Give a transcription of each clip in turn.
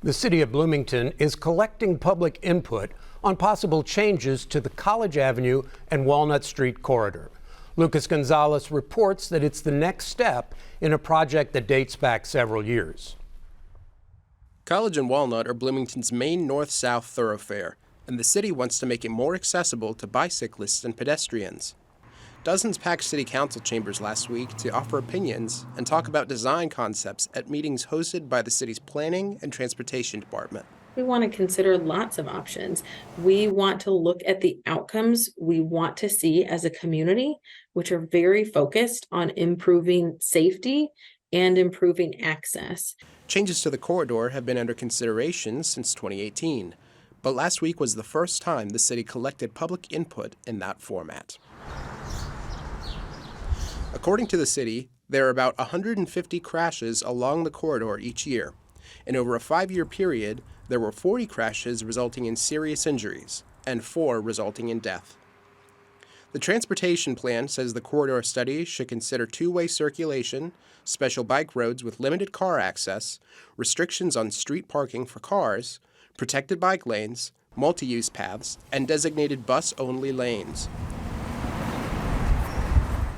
The city of Bloomington is collecting public input on possible changes to the College Avenue and Walnut Street corridor. Lucas Gonzalez reports that it's the next step in a project that dates back several years. College and Walnut are Bloomington's main north-south thoroughfare, and the city wants to make it more accessible to bicyclists and pedestrians. Dozens packed city council chambers last week to offer opinions and talk about design concepts at meetings hosted by the city's planning and transportation department. We want to consider lots of options. We want to look at the outcomes we want to see as a community, which are very focused on improving safety and improving access. Changes to the corridor have been under consideration since 2018, but last week was the first time the city collected public input in that format. According to the city, there are about 150 crashes along the corridor each year, and over a 5-year period, there were 40 crashes resulting in serious injuries and 4 resulting in death. The transportation plan says the corridor study should consider two-way circulation, special bike roads with limited car access, restrictions on street parking for cars, protected bike lanes, multi-use paths, and designated bus-only lanes.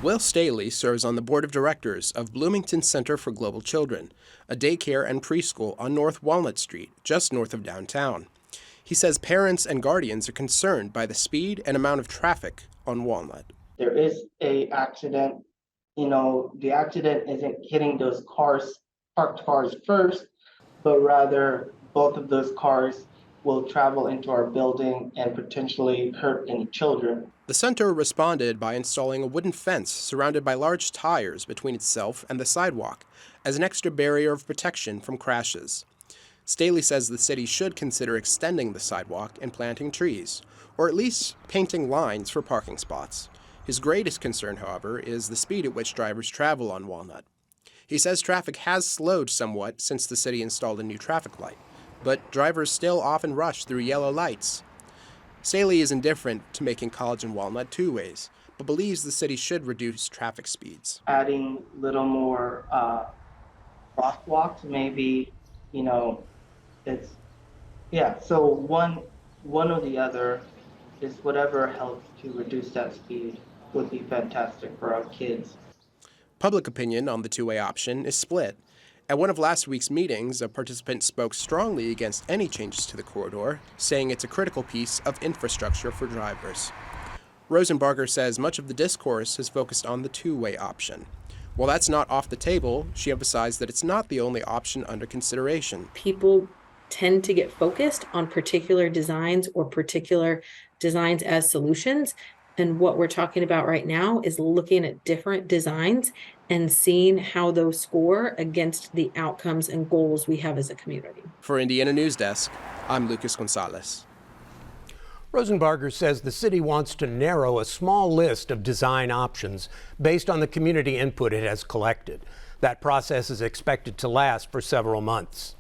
Will Staley serves on the board of directors of Bloomington Center for Global Children, a daycare and preschool on North Walnut Street, just north of downtown. He says parents and guardians are concerned by the speed and amount of traffic on Walnut. There is an accident. The accident isn't hitting those parked cars first, but rather both of those cars will travel into our building and potentially hurt any children. The center responded by installing a wooden fence surrounded by large tires between itself and the sidewalk as an extra barrier of protection from crashes. Staley says the city should consider extending the sidewalk and planting trees, or at least painting lines for parking spots. His greatest concern, however, is the speed at which drivers travel on Walnut. He says traffic has slowed somewhat since the city installed a new traffic light, but drivers still often rush through yellow lights. Staley is indifferent to making College and Walnut two-ways, but believes the city should reduce traffic speeds. Adding a little more crosswalks, maybe, so one or the other is whatever helps to reduce that speed would be fantastic for our kids. Public opinion on the two-way option is split. At one of last week's meetings, a participant spoke strongly against any changes to the corridor, saying it's a critical piece of infrastructure for drivers. Rosenbarger says much of the discourse has focused on the two-way option. While that's not off the table, she emphasized that it's not the only option under consideration. People tend to get focused on particular designs or particular designs as solutions. And what we're talking about right now is looking at different designs and seeing how those score against the outcomes and goals we have as a community. For Indiana News Desk, I'm Lucas Gonzalez. Rosenbarger says the city wants to narrow a small list of design options based on the community input it has collected. That process is expected to last for several months.